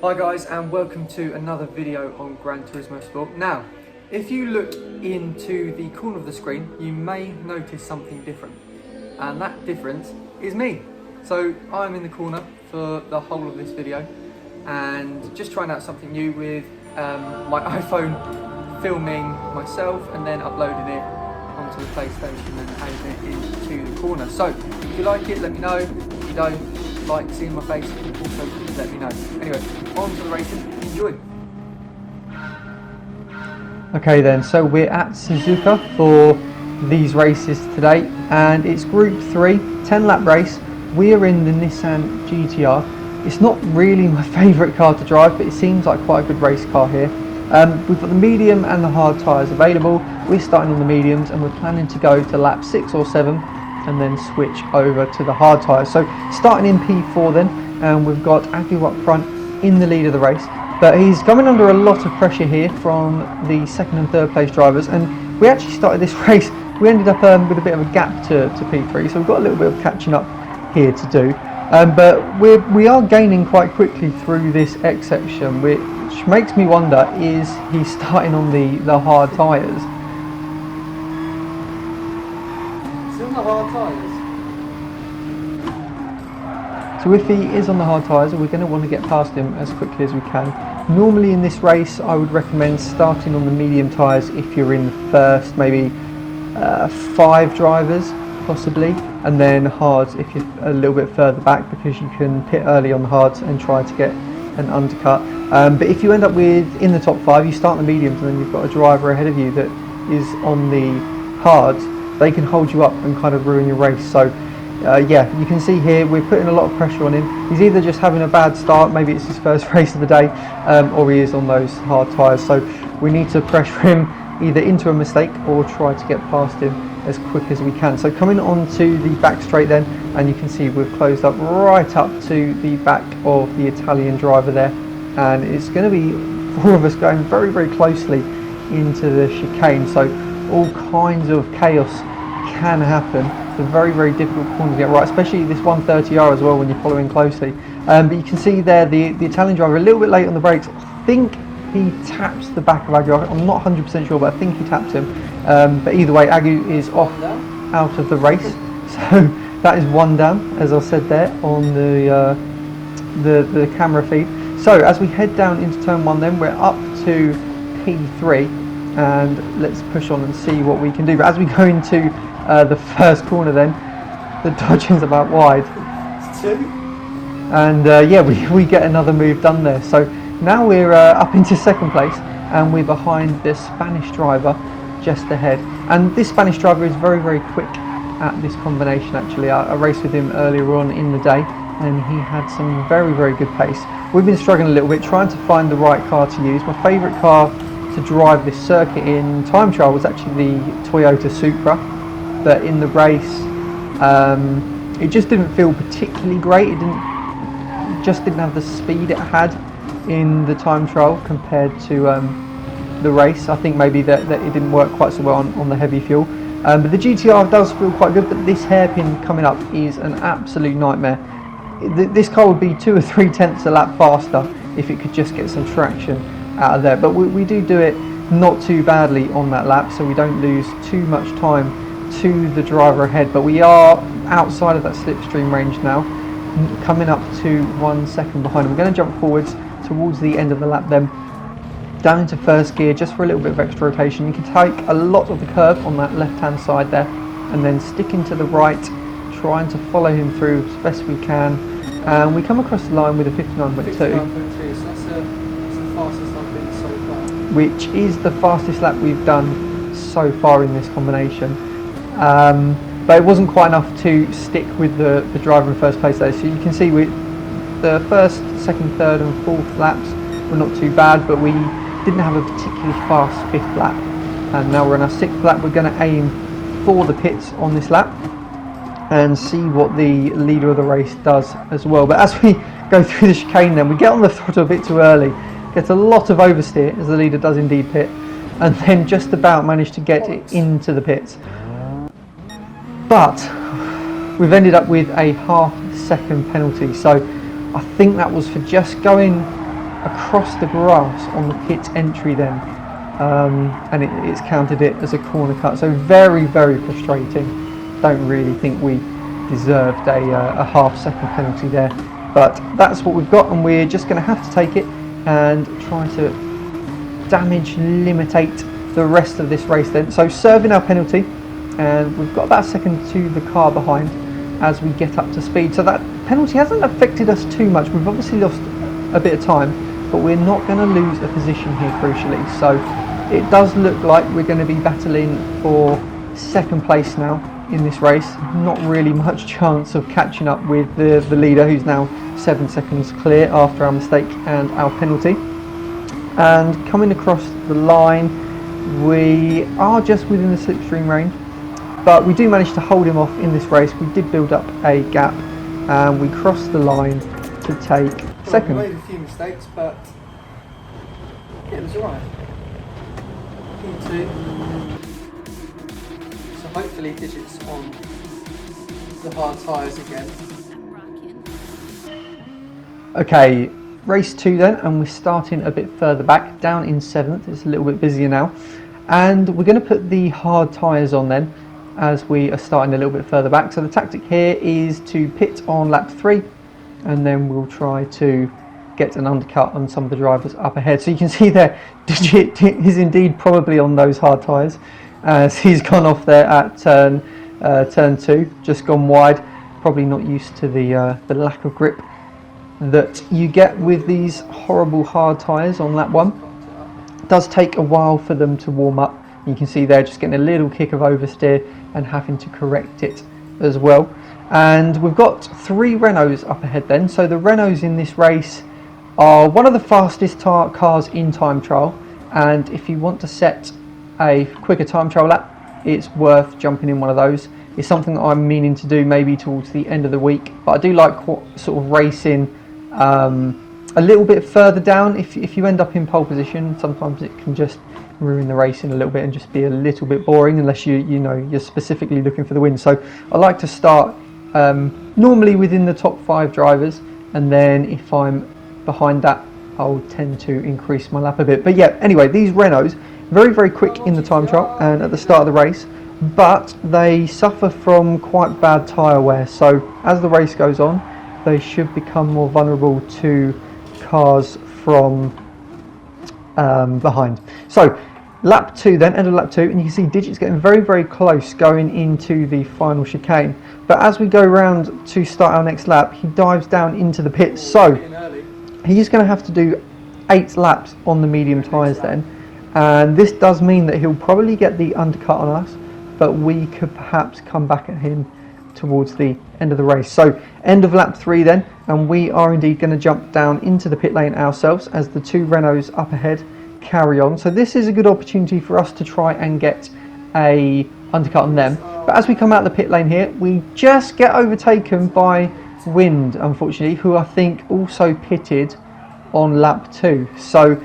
Hi guys, and welcome to another video on Gran Turismo Sport. Now, if you look into the corner of the screen, you may notice something different, and that difference is me. So I'm in the corner for the whole of this video and just trying out something new with my iPhone, filming myself and then uploading it onto the PlayStation and adding it into the corner. So if you like it, let me know. If you don't like seeing my face, also please let me know. Anyway, on to the racing. Enjoy. Okay then, so we're at Suzuka for these races today, and it's Group 3, 10 lap race. We are in the Nissan GTR. It's not really my favourite car to drive, but it seems like quite a good race car here. We've got the medium and the hard tyres available. We're starting on the mediums and we're planning to go to lap 6 or 7 and then switch over to the hard tyres. So starting in P4 then, and we've got Agu up front in the lead of the race. But he's coming under a lot of pressure here from the second and third place drivers, and we actually started this race, we ended up with a bit of a gap to P3, so we've got a little bit of catching up here to do. But we are gaining quite quickly through this X section, which makes me wonder, is he starting on the hard tyres? Still on the hard tyres? So if he is on the hard tyres, we're going to want to get past him as quickly as we can. Normally in this race I would recommend starting on the medium tyres if you're in the first maybe 5 drivers possibly, and then hards if you're a little bit further back, because you can pit early on the hards and try to get an undercut. But if you end up in the top 5, you start on the mediums and then you've got a driver ahead of you that is on the hards, they can hold you up and kind of ruin your race. So yeah, you can see here we're putting a lot of pressure on him. He's either just having a bad start, maybe it's his first race of the day, or he is on those hard tyres. So we need to pressure him either into a mistake or try to get past him as quick as we can. So coming on to the back straight then, and you can see we've closed up right up to the back of the Italian driver there, and it's going to be 4 of us going very, very closely into the chicane. So all kinds of chaos can happen. It's a very, very difficult corner to get right, especially this 130R as well when you're following closely. But you can see there the Italian driver a little bit late on the brakes. I think he taps the back of Agu. I'm not 100% sure, but I think he taps him. But either way, Agu is off out of the race. So that is 1 down, as I said there on the camera feed. So as we head down into turn 1 then, we're up to P3, and let's push on and see what we can do. But as we go into the first corner then, the dodging's about wide. It's 2. And yeah, we get another move done there. So now we're up into second place, and we're behind the Spanish driver just ahead. And this Spanish driver is very, very quick at this combination actually. I raced with him earlier on in the day, and he had some very, very good pace. We've been struggling a little bit trying to find the right car to use. My favourite car to drive this circuit in time trial was actually the Toyota Supra, but in the race it just didn't feel particularly great. It just didn't have the speed it had in the time trial compared to the race. I think maybe that it didn't work quite so well on the heavy fuel. But the GTR does feel quite good, but this hairpin coming up is an absolute nightmare. This car would be 2 or 3 tenths a lap faster if it could just get some traction out of there. But we do it not too badly on that lap, so we don't lose too much time to the driver ahead. But we are outside of that slipstream range now, coming up to 1 second behind. We're going to jump forwards towards the end of the lap then, down into first gear just for a little bit of extra rotation. You can take a lot of the curve on that left hand side there, and then sticking to the right, trying to follow him through as best we can. And we come across the line with a 59.2. So that's the fastest I've been so far. Which is the fastest lap we've done so far in this combination. But it wasn't quite enough to stick with the driver in first place there. So you can see the first, second, third and fourth laps were not too bad, but we didn't have a particularly fast 5th lap. And now we're on our 6th lap. We're going to aim for the pits on this lap and see what the leader of the race does as well. But as we go through the chicane then, we get on the throttle a bit too early, gets a lot of oversteer as the leader does indeed pit, and then just about managed to get it into the pits. But we've ended up with a half-second penalty, so I think that was for just going across the grass on the pit entry then, and it's counted it as a corner cut. So very, very frustrating. Don't really think we deserved a half-second penalty there, but that's what we've got, and we're just going to have to take it and try to damage limitate the rest of this race then. So serving our penalty, and we've got about a second to the car behind as we get up to speed. So that penalty hasn't affected us too much. We've obviously lost a bit of time, but we're not going to lose a position here crucially. So it does look like we're going to be battling for second place now in this race. Not really much chance of catching up with the leader, who's now 7 seconds clear after our mistake and our penalty. And coming across the line, we are just within the slipstream range, but we do manage to hold him off in this race. We did build up a gap and we crossed the line to take second. We made a few mistakes, but it was alright. Q2. So hopefully digits on the hard tyres again. Okay, race 2 then, and we're starting a bit further back, down in 7th. It's a little bit busier now, and we're going to put the hard tyres on then as we are starting a little bit further back. So the tactic here is to pit on lap 3, and then we'll try to get an undercut on some of the drivers up ahead. So you can see there, Digit is indeed probably on those hard tyres, as he's gone off there at turn 2, just gone wide. Probably not used to the lack of grip that you get with these horrible hard tyres on lap 1. It does take a while for them to warm up. You can see they're just getting a little kick of oversteer and having to correct it as well. And we've got 3 Renaults up ahead then. So the Renaults in this race are one of the fastest cars in time trial, and if you want to set a quicker time trial lap, it's worth jumping in one of those. It's something that I'm meaning to do maybe towards the end of the week, but I do like sort of racing a little bit further down. If you end up in pole position, sometimes it can just ruin the racing a little bit and just be a little bit boring unless you're specifically looking for the win. So I like to start normally within the top 5 drivers, and then if I'm behind that, I'll tend to increase my lap a bit. But yeah, anyway, these Renaults, very, very quick in the time trial and at the start of the race, but they suffer from quite bad tyre wear. So as the race goes on, they should become more vulnerable to cars from behind. So lap 2 then, end of lap 2, and you can see Digit's getting very, very close going into the final chicane. But as we go around to start our next lap, he dives down into the pits. So he's going to have to do 8 laps on the medium tyres then. And this does mean that he'll probably get the undercut on us, but we could perhaps come back at him towards the end of the race. So end of lap 3 then, and we are indeed going to jump down into the pit lane ourselves as the 2 Renaults up ahead carry on. So this is a good opportunity for us to try and get a undercut on them. But as we come out the pit lane here, we just get overtaken by Wind, unfortunately, who I think also pitted on lap 2. So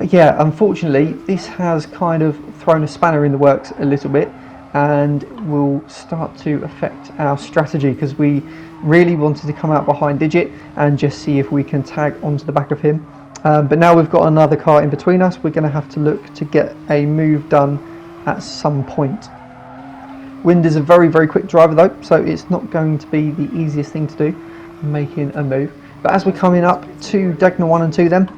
yeah, unfortunately this has kind of thrown a spanner in the works a little bit, and will start to affect our strategy, because we really wanted to come out behind Digit and just see if we can tag onto the back of him. But now we've got another car in between us, we're going to have to look to get a move done at some point. Wind is a very, very quick driver though, so it's not going to be the easiest thing to do, making a move. But as we're coming up to Degner 1 and 2 then,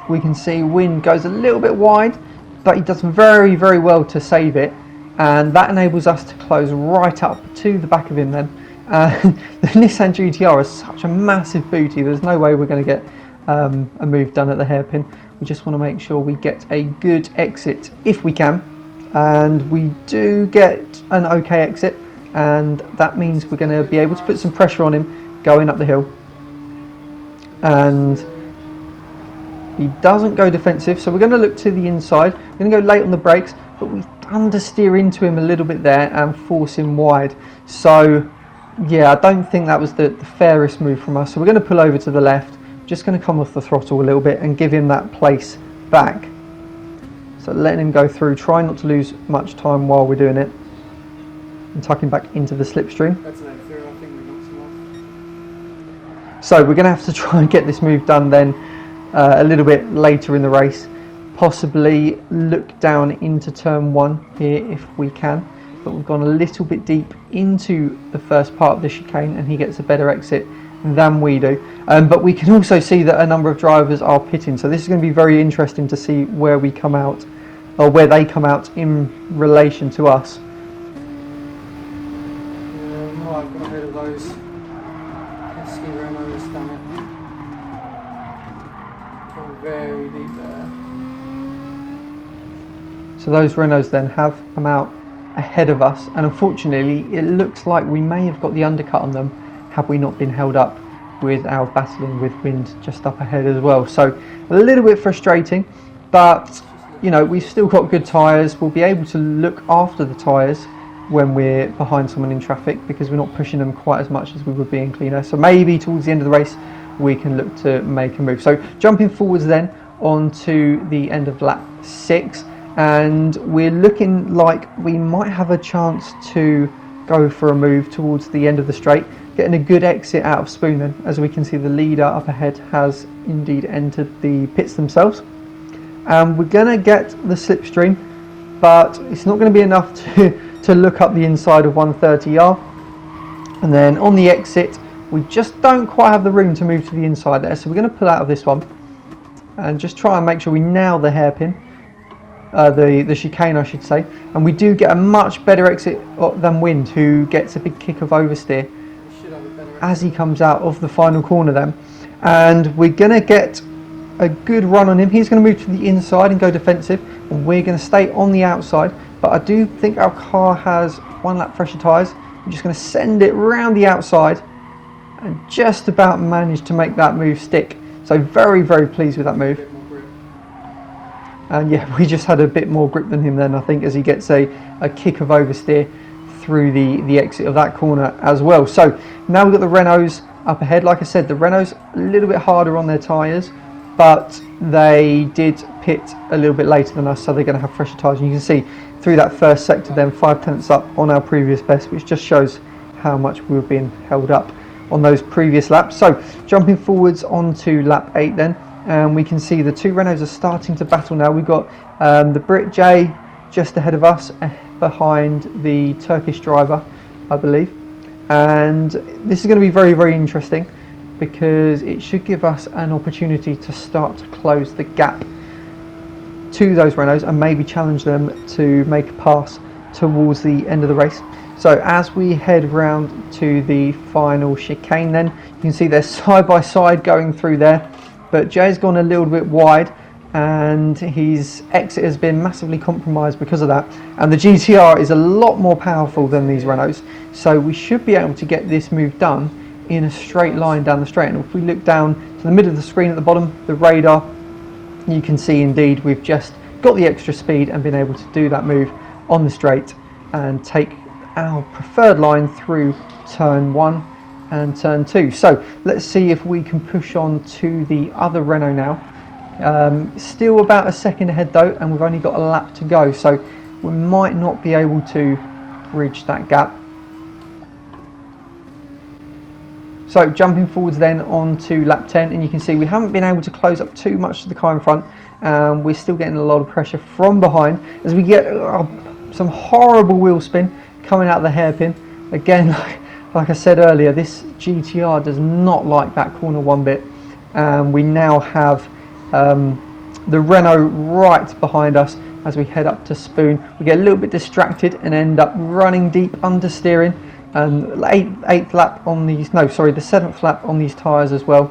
we can see Wind goes a little bit wide, but he does very, very well to save it, and that enables us to close right up to the back of him then. The Nissan GTR is such a massive booty, there's no way we're going to get a move done at the hairpin. We just want to make sure we get a good exit if we can, and we do get an okay exit, and that means we're going to be able to put some pressure on him going up the hill. And he doesn't go defensive, so we're going to look to the inside. We're going to go late on the brakes, but we understeer into him a little bit there and force him wide. So yeah, I don't think that was the fairest move from us. So we're going to pull over to the left, just going to come off the throttle a little bit and give him that place back. So letting him go through, try not to lose much time while we're doing it, and tuck him back into the slipstream. That's an interference, I think we knocked him off. So we're going to have to try and get this move done then a little bit later in the race. Possibly look down into turn 1 here if we can, but we've gone a little bit deep into the first part of the chicane and he gets a better exit than we do. But we can also see that a number of drivers are pitting, so this is going to be very interesting to see where we come out, or where they come out in relation to us. I've got rid of those pesky Renaults, damn it. Gone very deep there. So those Renaults then have come out ahead of us, and unfortunately it looks like we may have got the undercut on them had we not been held up with our battling with wind just up ahead as well. So a little bit frustrating, but you know, we've still got good tyres. We'll be able to look after the tyres when we're behind someone in traffic, because we're not pushing them quite as much as we would be in cleaner. So maybe towards the end of the race we can look to make a move. So jumping forwards then onto the end of lap 6, and we're looking like we might have a chance to go for a move towards the end of the straight, getting a good exit out of Spoon then. As we can see, the leader up ahead has indeed entered the pits themselves, and we're going to get the slipstream, but it's not going to be enough to look up the inside of 130R. And then on the exit we just don't quite have the room to move to the inside there, so we're going to pull out of this one and just try and make sure we nail the hairpin, the chicane I should say, and we do get a much better exit than Wind, who gets a big kick of oversteer as he comes out of the final corner then, and we're going to get a good run on him. He's going to move to the inside and go defensive, and we're going to stay on the outside, but I do think our car has 1 lap fresher tyres. I'm just going to send it round the outside and just about managed to make that move stick. So very, very pleased with that move. And yeah, we just had a bit more grip than him then, I think, as he gets a kick of oversteer through the exit of that corner as well. So now we've got the Renaults up ahead. Like I said, the Renaults a little bit harder on their tyres, but they did pit a little bit later than us, so they're going to have fresher tyres. And you can see through that first sector then 5 tenths up on our previous best, which just shows how much we were being held up on those previous laps. So jumping forwards onto lap 8 then, and we can see the 2 Renaults are starting to battle now. We've got the Brit J just ahead of us, behind the Turkish driver, I believe. And this is going to be very, very interesting, because it should give us an opportunity to start to close the gap to those Renaults and maybe challenge them to make a pass towards the end of the race. So as we head round to the final chicane then, you can see they're side by side going through there, but Jay's gone a little bit wide and his exit has been massively compromised because of that, and the GTR is a lot more powerful than these Renaults, so we should be able to get this move done in a straight line down the straight. And if we look down to the middle of the screen at the bottom, the radar, you can see indeed we've just got the extra speed and been able to do that move on the straight and take our preferred line through turn 1 and turn 2. So let's see if we can push on to the other Renault now. Still about a second ahead though, and we've only got a lap to go, so we might not be able to bridge that gap. So jumping forwards then on to lap 10, and you can see we haven't been able to close up too much to the car in front. We're still getting a lot of pressure from behind as we get some horrible wheel spin coming out of the hairpin. Again, like I said earlier, this GTR does not like that corner one bit. We now have the Renault right behind us as we head up to Spoon. We get a little bit distracted and end up running deep, understeering. Eighth lap on these, no sorry, the 7th lap on these tyres as well,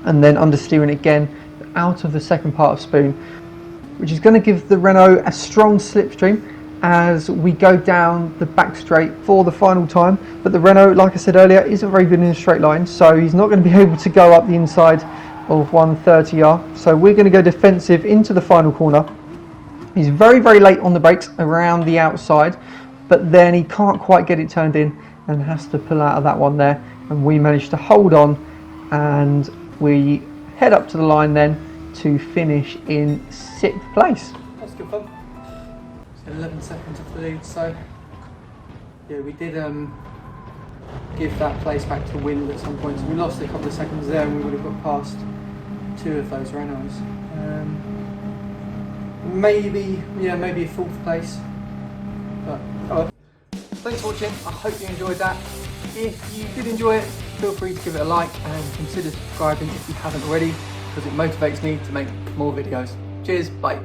and then understeering again out of the second part of Spoon, which is going to give the Renault a strong slipstream as we go down the back straight for the final time. But the Renault, like I said earlier, isn't very good in a straight line, so he's not going to be able to go up the inside of 130R, so we're going to go defensive into the final corner. He's very, very late on the brakes around the outside, but then he can't quite get it turned in and has to pull out of that one there, and we managed to hold on and we head up to the line then to finish in 6th place. That's good fun. So 11 seconds off the lead, so yeah, we did give that place back to Wind at some point, so we lost a couple of seconds there and we would have got past 2 of those Renaults. Maybe a 4th place. But thanks for watching. I hope you enjoyed that. If you did enjoy it, feel free to give it a like and consider subscribing if you haven't already, because it motivates me to make more videos. Cheers, bye.